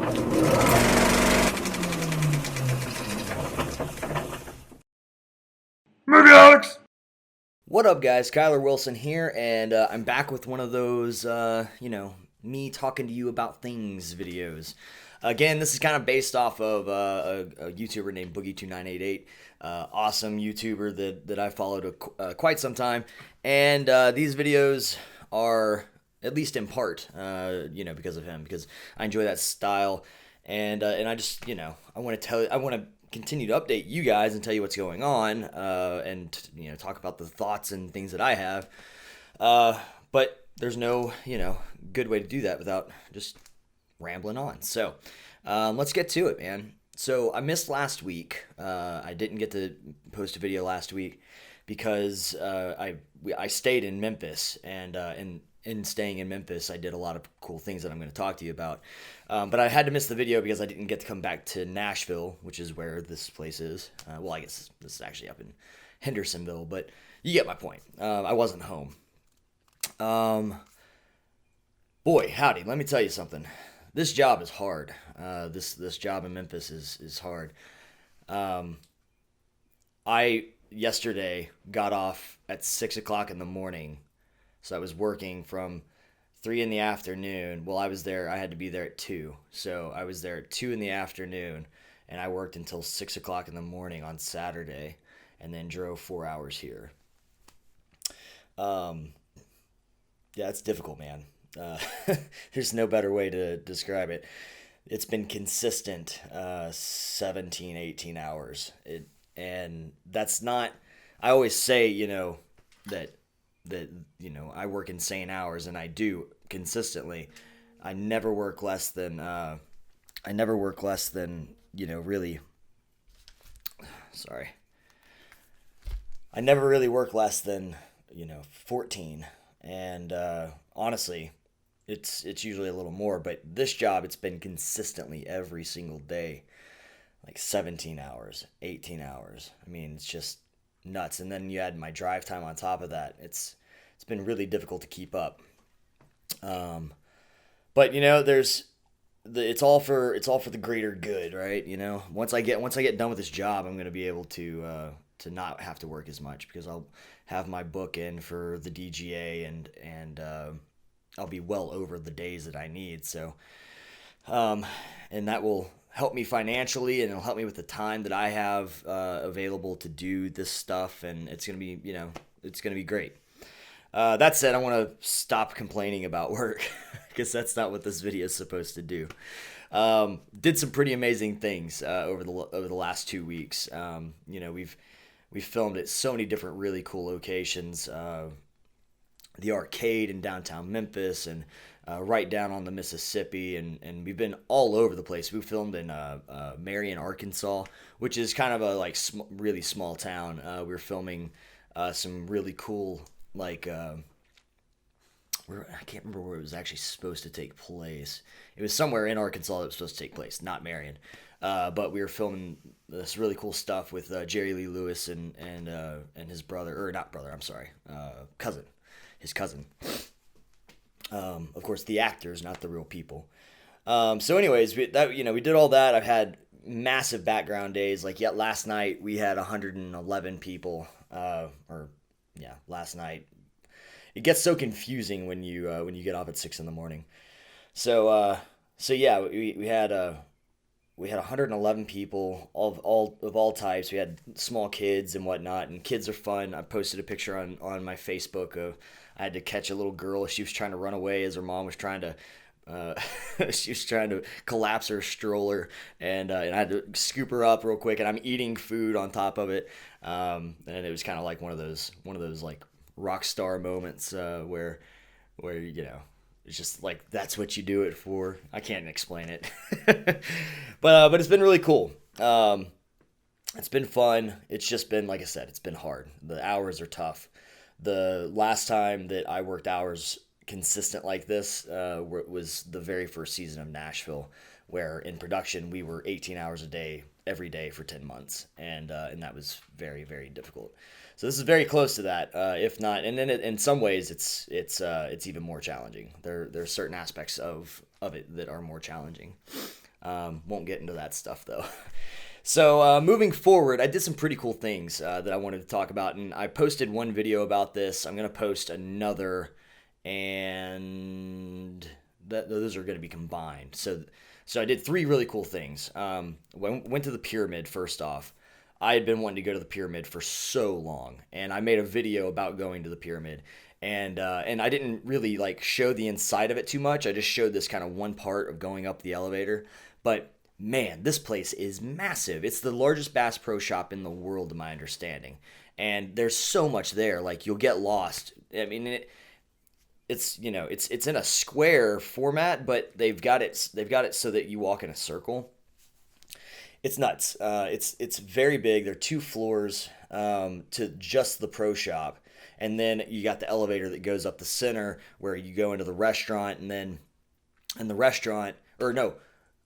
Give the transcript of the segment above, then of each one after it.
Movie Alex! What up, guys? Kyler Wilson here, and I'm back with one of those, me talking to you about things videos. Again, this is kind of based off of a YouTuber named Boogie2988, awesome YouTuber that I followed quite some time, and these videos are, at least in part, because of him, because I enjoy that style, and I just, I want to continue to update you guys and tell you what's going on, and talk about the thoughts and things that I have. But there's no good way to do that without just rambling on. So let's get to it, man. So I missed last week. I didn't get to post a video last week because I stayed in Memphis, and in staying in Memphis, I did a lot of cool things that I'm going to talk to you about. But I had to miss the video because I didn't get to come back to Nashville, which is where this place is. Well, I guess this is actually up in Hendersonville, but you get my point. I wasn't home. Boy, howdy, let me tell you something. This job is hard. This job in Memphis is hard. I yesterday got off at 6 o'clock in the morning. So I was working from 3 in the afternoon. Well, I had to be there at 2. So I was there at 2 in the afternoon, and I worked until 6 o'clock in the morning on Saturday, and then drove 4 hours here. Yeah, it's difficult, man. There's no better way to describe it. It's been consistent 17, 18 hours. And that's not, I always say, that I work insane hours, and I do consistently. I never work less than really, sorry. I never really work less than, 14. And honestly, it's usually a little more, but this job, it's been consistently every single day, like 17 hours, 18 hours. I mean, it's just nuts. And then you add my drive time on top of that. It's been really difficult to keep up. But it's all for the greater good, right? Once I get done with this job, I'm going to be able to not have to work as much, because I'll have my book in for the DGA, and I'll be well over the days that I need. So, and that will help me financially, and it'll help me with the time that I have available to do this stuff, and it's gonna be great. That said, I want to stop complaining about work, because that's not what this video is supposed to do. Did some pretty amazing things over the last 2 weeks. We've filmed at so many different really cool locations. The arcade in downtown Memphis, and right down on the Mississippi, and we've been all over the place. We filmed in Marion, Arkansas, which is kind of a really small town. We were filming some really cool, I can't remember where it was actually supposed to take place. It was somewhere in Arkansas that was supposed to take place, not Marion. But we were filming this really cool stuff with Jerry Lee Lewis and his brother, or not brother, I'm sorry, cousin. His cousin. Of course, the actors, not the real people. So anyways, we did all that. I've had massive background days. Last night we had 111 people. Last night. It gets so confusing when you get off at 6 in the morning. So yeah, we had 111 people of all types. We had small kids and whatnot, and kids are fun. I posted a picture on my Facebook of, I had to catch a little girl. She was trying to run away as her mom was trying to she was trying to collapse her stroller, and I had to scoop her up real quick, and I'm eating food on top of it, and it was kind of like one of those like rock star moments where it's just like, that's what you do it for. I can't explain it. But it's been really cool. It's been fun. It's just been, like I said, it's been hard. The hours are tough. The last time that I worked hours consistent like this was the very first season of Nashville, where in production we were 18 hours a day every day for 10 months, and that was very, very difficult. So this is very close to that, if not, and then in some ways it's even more challenging. There are certain aspects of it that are more challenging. Won't get into that stuff though. So moving forward, I did some pretty cool things that I wanted to talk about, and I posted one video about this. I'm gonna post another, and those are gonna be combined. So I did three really cool things. Went to the pyramid first off. I had been wanting to go to the pyramid for so long, and I made a video about going to the pyramid. And I didn't really like show the inside of it too much. I just showed this kind of one part of going up the elevator. But man, this place is massive. It's the largest Bass Pro Shop in the world, to my understanding. And there's so much there. Like, you'll get lost. I mean, it's in a square format, but they've got it so that you walk in a circle. It's nuts. It's very big. There are 2 floors to just the pro shop, and then you got the elevator that goes up the center where you go into the restaurant, and then in the restaurant, or no,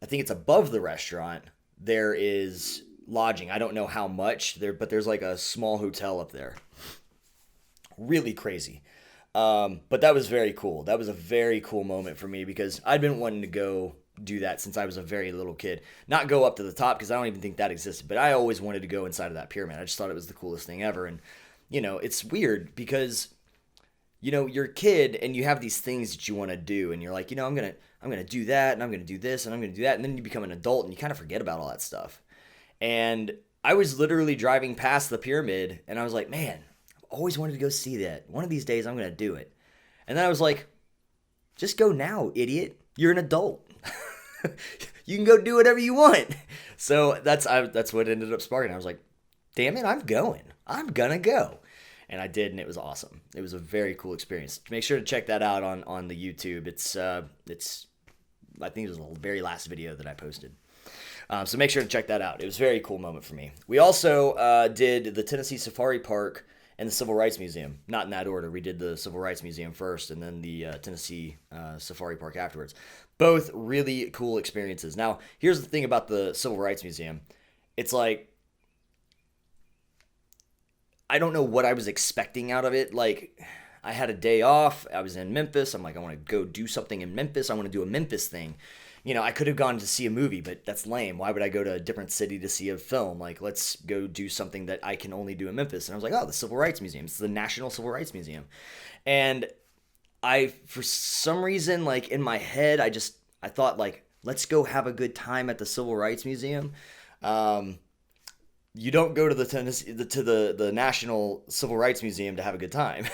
I think it's above the restaurant, there is lodging. I don't know how much there, but there's like a small hotel up there. Really crazy. But that was very cool. That was a very cool moment for me because I'd been wanting to go do that since I was a very little kid. Not go up to the top because I don't even think that existed, but I always wanted to go inside of that pyramid. I just thought it was the coolest thing ever. And, it's weird because, you're a kid and you have these things that you want to do, and you're like, I'm going to do that, and I'm going to do this, and I'm going to do that. And then you become an adult and you kind of forget about all that stuff. And I was literally driving past the pyramid and I was like, man, I've always wanted to go see that. One of these days I'm going to do it. And then I was like, just go now, idiot. You're an adult. You can go do whatever you want. So that's what ended up sparking. I was like, damn it, I'm going. I'm going to go. And I did, and it was awesome. It was a very cool experience. Make sure to check that out on the YouTube. It's I think it was the very last video that I posted. So make sure to check that out. It was a very cool moment for me. We also did the Tennessee Safari Park and the Civil Rights Museum. Not in that order. We did the Civil Rights Museum first and then the Tennessee Safari Park afterwards. Both really cool experiences. Now, here's the thing about the Civil Rights Museum. It's like, I don't know what I was expecting out of it. Like, I had a day off. I was in Memphis. I'm like, I want to go do something in Memphis. I want to do a Memphis thing. I could have gone to see a movie, but that's lame. Why would I go to a different city to see a film? Like, let's go do something that I can only do in Memphis. And I was like, oh, the Civil Rights Museum. It's the National Civil Rights Museum. And for some reason, like, in my head, I thought, like, let's go have a good time at the Civil Rights Museum. You don't go to the National Civil Rights Museum to have a good time.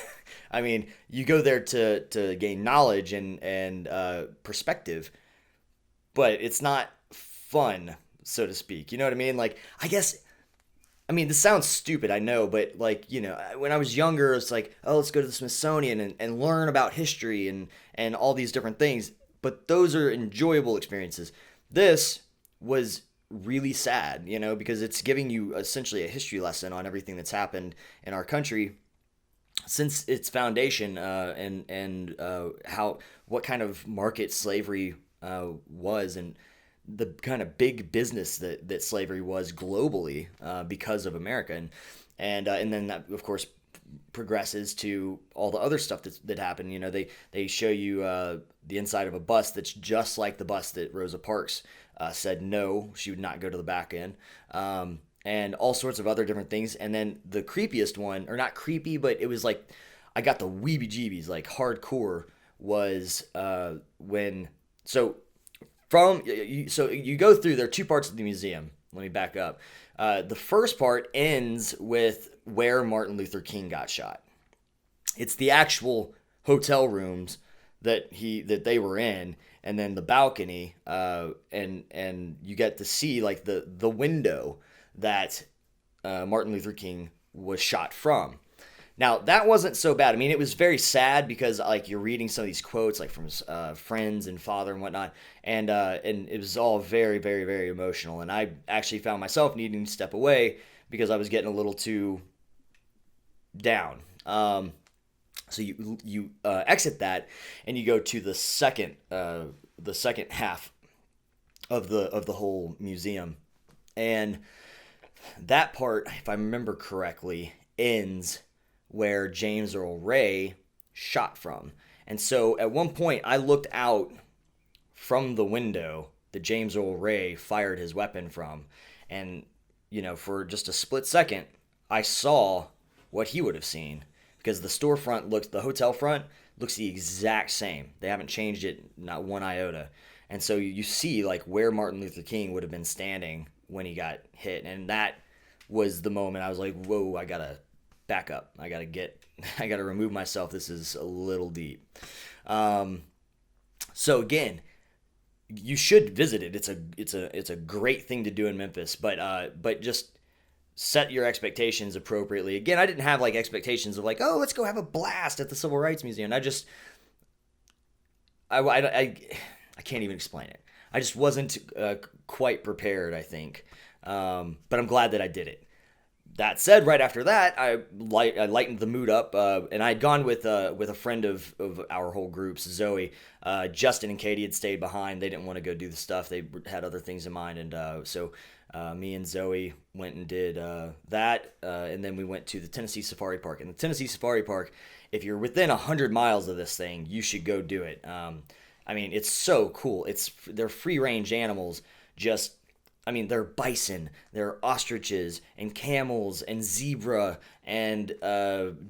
I mean, you go there to gain knowledge and perspective, but it's not fun, so to speak. You know what I mean? Like, this sounds stupid, I know, but like, when I was younger, it's like, oh, let's go to the Smithsonian and learn about history and all these different things. But those are enjoyable experiences. This was really sad, because it's giving you essentially a history lesson on everything that's happened in our country since its foundation, and what kind of market slavery was, and the kind of big business that slavery was globally because of America, and then that of course progresses to all the other stuff that happened. They show you the inside of a bus that's just like the bus that Rosa Parks said no, she would not go to the back end, and all sorts of other different things. And then the creepiest one, or not creepy, but it was like I got the weebie-jeebies, like hardcore, was when you go through. There are 2 parts of the museum. Let me back up. The first part ends with where Martin Luther King got shot. It's the actual hotel rooms that they were in, and then the balcony, and you get to see like the window that Martin Luther King was shot from. Now, that wasn't so bad. I mean, it was very sad because like you're reading some of these quotes like from friends and father and whatnot, and it was all very, very, very emotional. And I actually found myself needing to step away because I was getting a little too down. So you exit that and you go to the second half of the whole museum, and that part, if I remember correctly, ends where James Earl Ray shot from. And so at one point I looked out from the window that James Earl Ray fired his weapon from. And, for just a split second, I saw what he would have seen, because the hotel front looks the exact same. They haven't changed it, not one iota. And so you see like where Martin Luther King would have been standing when he got hit. And that was the moment I was like, whoa, I gotta back up. I gotta remove myself. This is a little deep. So again, you should visit it. It's a great thing to do in Memphis, but just set your expectations appropriately. Again, I didn't have like expectations of like, oh, let's go have a blast at the Civil Rights Museum. I can't even explain it. I just wasn't quite prepared, I think. But I'm glad that I did it. That said, right after that, I lightened the mood up, and I had gone with a friend of our whole groups, Zoe. Justin and Katie had stayed behind. They didn't want to go do the stuff. They had other things in mind, and so me and Zoe went and did that, and then we went to the Tennessee Safari Park. And the Tennessee Safari Park, if you're within 100 miles of this thing, you should go do it. I mean, it's so cool. They're free-range animals, they're bison, they're ostriches, and camels, and zebra, and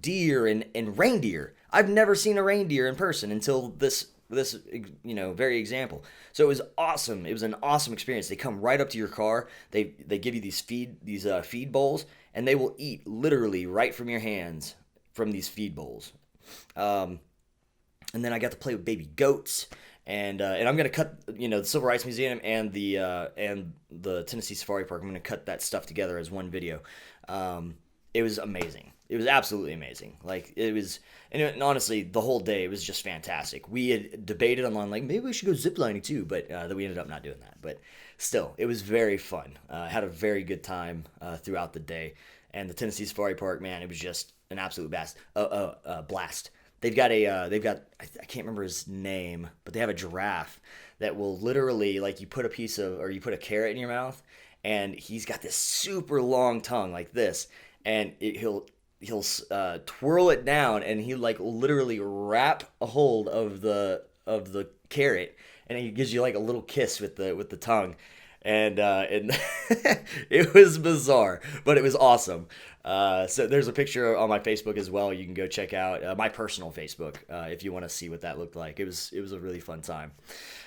deer, and reindeer. I've never seen a reindeer in person until this very example. So it was awesome. It was an awesome experience. They come right up to your car. They give you these feed bowls, and they will eat literally right from your hands from these feed bowls. And then I got to play with baby goats. And I'm gonna cut the Civil Rights Museum and the Tennessee Safari Park. I'm gonna cut that stuff together as one video. It was amazing. It was absolutely amazing. And honestly, the whole day was just fantastic. We had debated online like maybe we should go ziplining too, but then we ended up not doing that. But still, it was very fun. Had a very good time throughout the day. And the Tennessee Safari Park, man, it was just an absolute blast. They've got I can't remember his name, but they have a giraffe that will literally, like, you put a carrot in your mouth, and he's got this super long tongue like this, and he'll twirl it down, and he like literally wrap a hold of the carrot, and he gives you like a little kiss with the tongue. And it was bizarre, but it was awesome. So there's a picture on my Facebook as well. You can go check out my personal Facebook if you want to see what that looked like. It was a really fun time.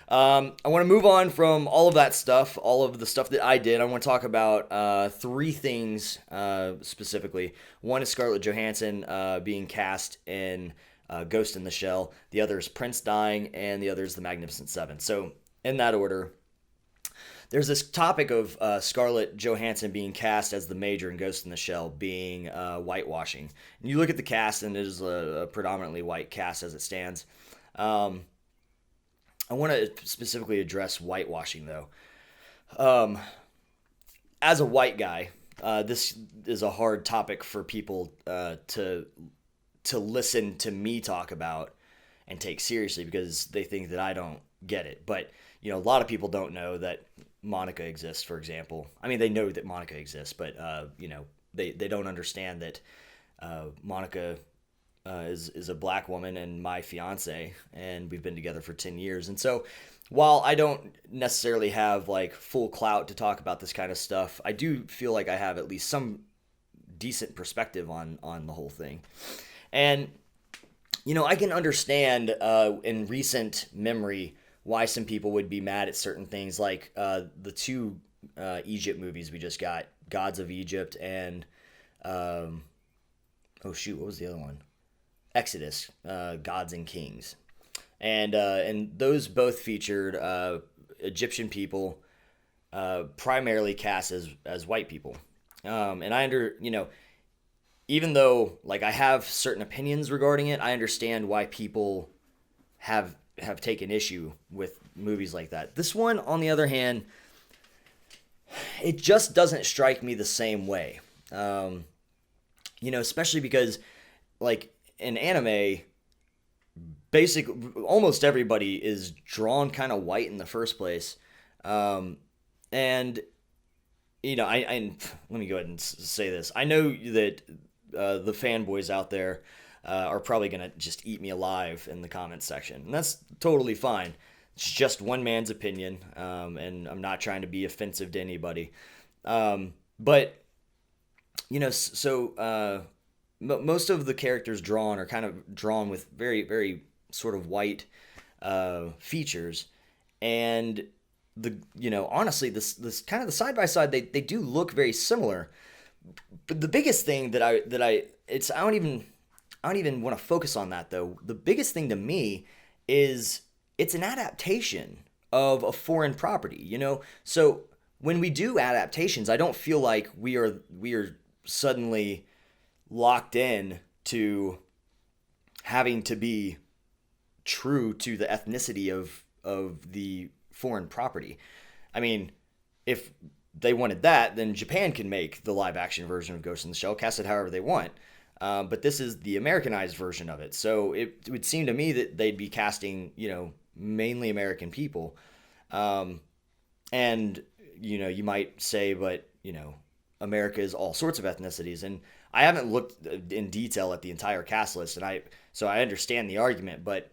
I want to move on from all of that stuff, all of the stuff that I did. I want to talk about three things specifically. One is Scarlett Johansson being cast in Ghost in the Shell. The other is Prince dying, and the other is The Magnificent Seven. So in that order, there's this topic of Scarlett Johansson being cast as the Major in Ghost in the Shell being whitewashing. And you look at the cast, and it is a predominantly white cast as it stands. I want to specifically address whitewashing, though. As a white guy, this is a hard topic for people to listen to me talk about and take seriously, because they think that I don't get it. But a lot of people don't know that Monica exists, for example. I mean, they know that Monica exists, but they don't understand that Monica is a black woman and my fiance, and we've been together for 10 years. And so while I don't necessarily have like full clout to talk about this kind of stuff, I do feel like I have at least some decent perspective on the whole thing. And I can understand in recent memory why some people would be mad at certain things, like the two Egypt movies we just got, Gods of Egypt and what was the other one? Exodus, Gods and Kings. And those both featured Egyptian people, primarily cast as white people. And even though like I have certain opinions regarding it, I understand why people have taken issue with movies like that. This one, on the other hand, it just doesn't strike me the same way. Especially because, like, in anime, basically almost everybody is drawn kind of white in the first place. And let me go ahead and say this. I know that the fanboys out there are probably going to just eat me alive in the comments section. And that's totally fine. It's just one man's opinion, and I'm not trying to be offensive to anybody. But most of the characters drawn are kind of drawn with very, very sort of white features, and honestly, this kind of the side by side, they do look very similar. But the biggest thing I don't even want to focus on that though. The biggest thing to me is it's an adaptation of a foreign property, So when we do adaptations, I don't feel like we are suddenly locked in to having to be true to the ethnicity of the foreign property. I mean, if they wanted that, then Japan can make the live action version of Ghost in the Shell, cast it however they want. But this is the Americanized version of it. So it would seem to me that they'd be casting, mainly American people. And, you might say, but, America is all sorts of ethnicities. And I haven't looked in detail at the entire cast list, so I understand the argument, but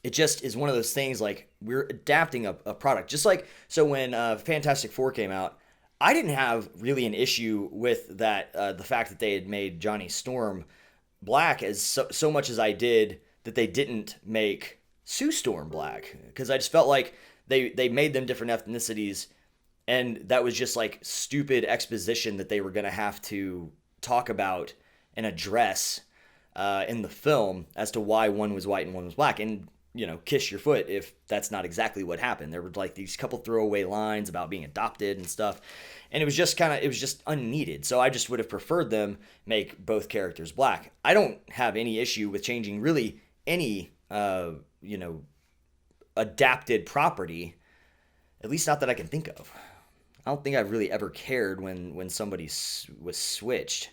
it just is one of those things like we're adapting a product. Just like, so when Fantastic Four came out, I didn't have really an issue with that, the fact that they had made Johnny Storm black as so much as I did that they didn't make Sue Storm black. Because I just felt like they made them different ethnicities, and that was just like stupid exposition that they were going to have to talk about and address in the film as to why one was white and one was black. And kiss your foot if that's not exactly what happened. There were like these couple throwaway lines about being adopted and stuff. And it was just unneeded. So I just would have preferred them make both characters black. I don't have any issue with changing really any, adapted property, at least not that I can think of. I don't think I've really ever cared when somebody was switched.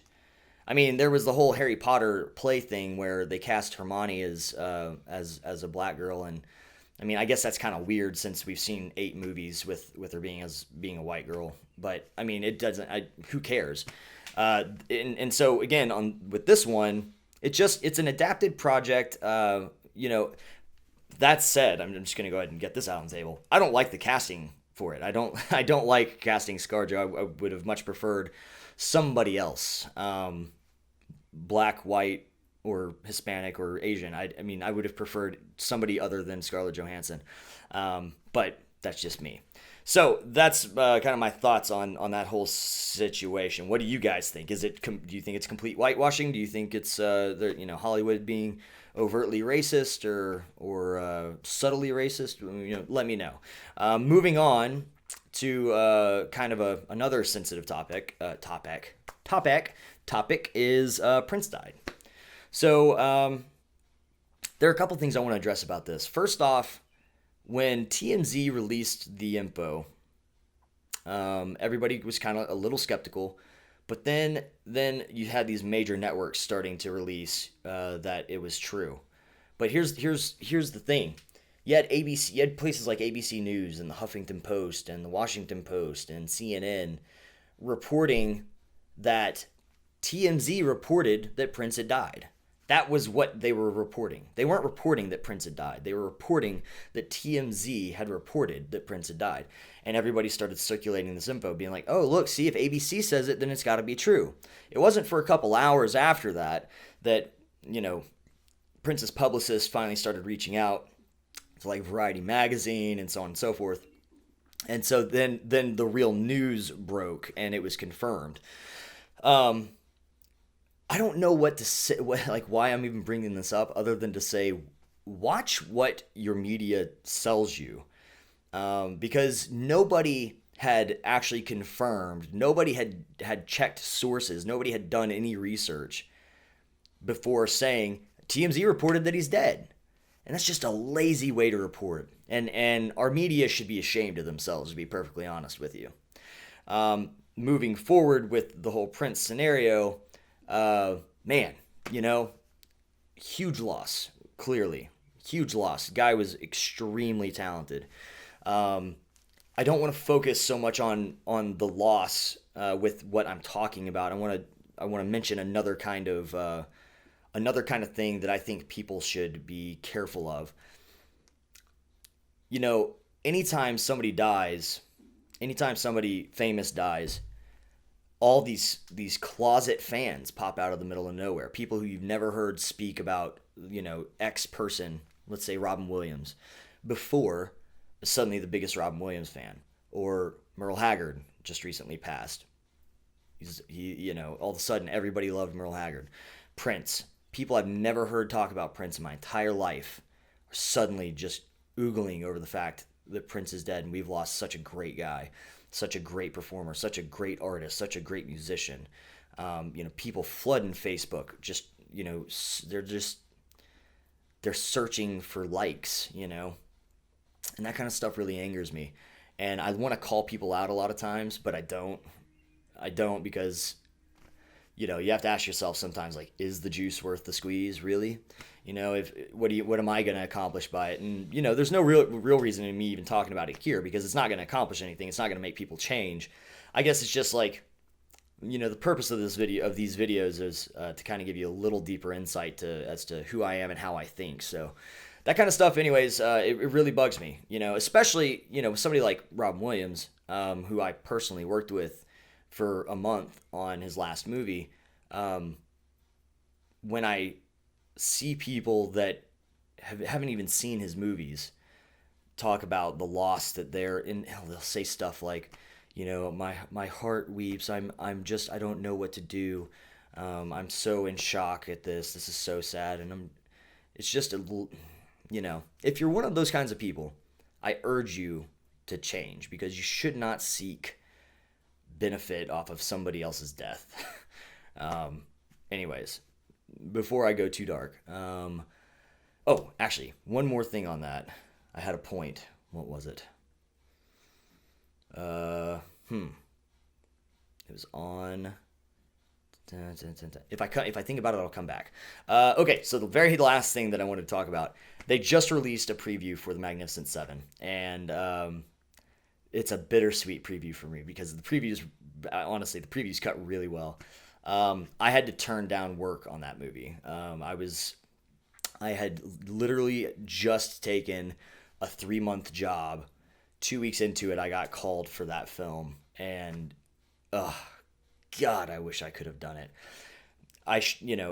I mean, there was the whole Harry Potter play thing where they cast Hermione as a black girl, and I mean, I guess that's kind of weird since we've seen 8 movies with her being a white girl. But I mean, it doesn't. Who cares? And so again, with this one, it's an adapted project. That said, I'm just gonna go ahead and get this out on the table. I don't like the casting for it. I don't like casting ScarJo. I would have much preferred somebody else. Black, white, or Hispanic, or Asian. I mean, I would have preferred somebody other than Scarlett Johansson. But that's just me. So that's kind of my thoughts on that whole situation. What do you guys think? Do you think it's complete whitewashing? Do you think it's Hollywood being overtly racist or subtly racist? Let me know. Moving on to kind of another sensitive topic. Topic is Prince died. So there are a couple things I want to address about this. First off, when TMZ released the info, everybody was kind of a little skeptical, but then you had these major networks starting to release that it was true. But here's the thing. You had places like ABC News and the Huffington Post and the Washington Post and CNN reporting that TMZ reported that Prince had died. That was what they were reporting. They weren't reporting that Prince had died. They were reporting that TMZ had reported that Prince had died. And everybody started circulating this info, being like, oh, look, see, if ABC says it, then it's got to be true. It wasn't for a couple hours after that, Prince's publicist finally started reaching out to like Variety Magazine and so on and so forth. And so then the real news broke and it was confirmed. I don't know what to say, why I'm even bringing this up, other than to say, watch what your media sells you, because nobody had actually confirmed, nobody had checked sources, nobody had done any research before saying TMZ reported that he's dead, and that's just a lazy way to report. And our media should be ashamed of themselves, to be perfectly honest with you. Moving forward with the whole Prince scenario. Man, huge loss, clearly. Huge loss. Guy was extremely talented. I don't want to focus so much on the loss with what I'm talking about. I want to mention another kind of thing that I think people should be careful of. you know, anytime somebody dies, anytime somebody famous dies, all these closet fans pop out of the middle of nowhere. People who you've never heard speak about, X person, let's say Robin Williams, before, suddenly the biggest Robin Williams fan. Or Merle Haggard just recently passed. All of a sudden everybody loved Merle Haggard. Prince. People I've never heard talk about Prince in my entire life are suddenly just oogling over the fact that Prince is dead and we've lost such a great guy, such a great performer, such a great artist, such a great musician. People flooding Facebook. They're searching for likes, and that kind of stuff really angers me. And I want to call people out a lot of times, but I don't. I don't because you have to ask yourself sometimes, like, is the juice worth the squeeze, really? If what am I going to accomplish by it? And there's no real reason in me even talking about it here because it's not going to accomplish anything. It's not going to make people change. I guess it's just like, the purpose of these videos is to kind of give you a little deeper insight as to who I am and how I think. So that kind of stuff, anyways, it really bugs me. Especially with somebody like Robin Williams, who I personally worked with for a month on his last movie. When I see people that haven't even seen his movies talk about the loss that they're in, they'll say stuff like, my heart weeps. I don't know what to do. I'm so in shock at this. This is so sad. And it's just if you're one of those kinds of people, I urge you to change because you should not seek benefit off of somebody else's death. Anyways, before I go too dark, actually, one more thing on that. I had a point. What was it? It was on. If I think about it, I'll come back. Okay, so the very last thing that I wanted to talk about, they just released a preview for The Magnificent Seven, and it's a bittersweet preview for me because the previews cut really well. I had to turn down work on that movie. I had literally just taken a 3-month job. 2 weeks into it, I got called for that film, and God, I wish I could have done it.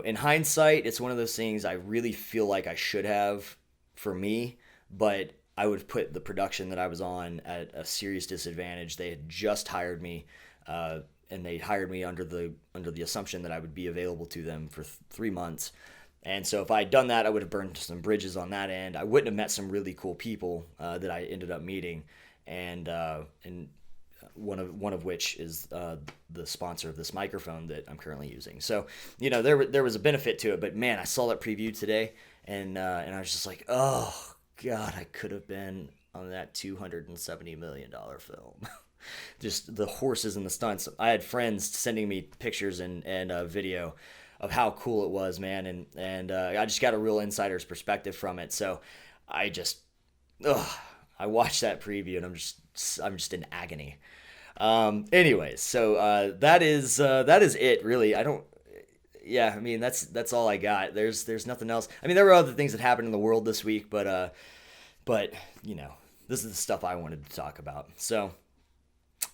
In hindsight, it's one of those things I really feel like I should have for me, but I would put the production that I was on at a serious disadvantage. They had just hired me, and they hired me under the assumption that I would be available to them for 3 months. And so if I had done that, I would have burned some bridges on that end. I wouldn't have met some really cool people that I ended up meeting, and one of which is the sponsor of this microphone that I'm currently using. So there was a benefit to it, but man, I saw that preview today, and I was just like, oh God, I could have been on that $270 million film. Just the horses and the stunts. I had friends sending me pictures and video of how cool it was, man, and I just got a real insider's perspective from it. So I watched that preview and I'm just in agony. Anyways, so that is it, really. I mean, that's all I got. There's nothing else. I mean, there were other things that happened in the world this week, but this is the stuff I wanted to talk about. So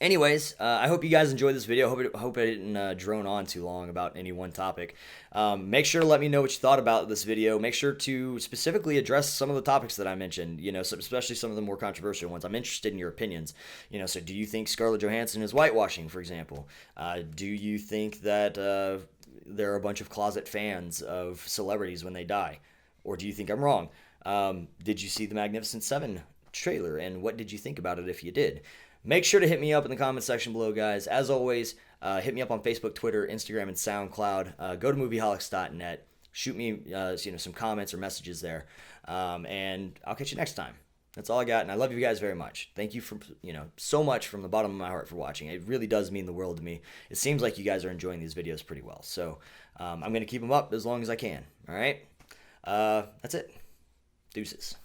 anyways, I hope you guys enjoyed this video. Hope I didn't drone on too long about any one topic. Make sure to let me know what you thought about this video. Make sure to specifically address some of the topics that I mentioned, especially some of the more controversial ones. I'm interested in your opinions. So do you think Scarlett Johansson is whitewashing, for example? Do you think that there are a bunch of closet fans of celebrities when they die? Or do you think I'm wrong? Did you see the Magnificent Seven trailer, and what did you think about it if you did? Make sure to hit me up in the comment section below, guys. As always, hit me up on Facebook, Twitter, Instagram, and SoundCloud. Go to movieholics.net. Shoot me some comments or messages there, and I'll catch you next time. That's all I got, and I love you guys very much. Thank you for so much from the bottom of my heart for watching. It really does mean the world to me. It seems like you guys are enjoying these videos pretty well, so I'm going to keep them up as long as I can. All right? That's it. Deuces.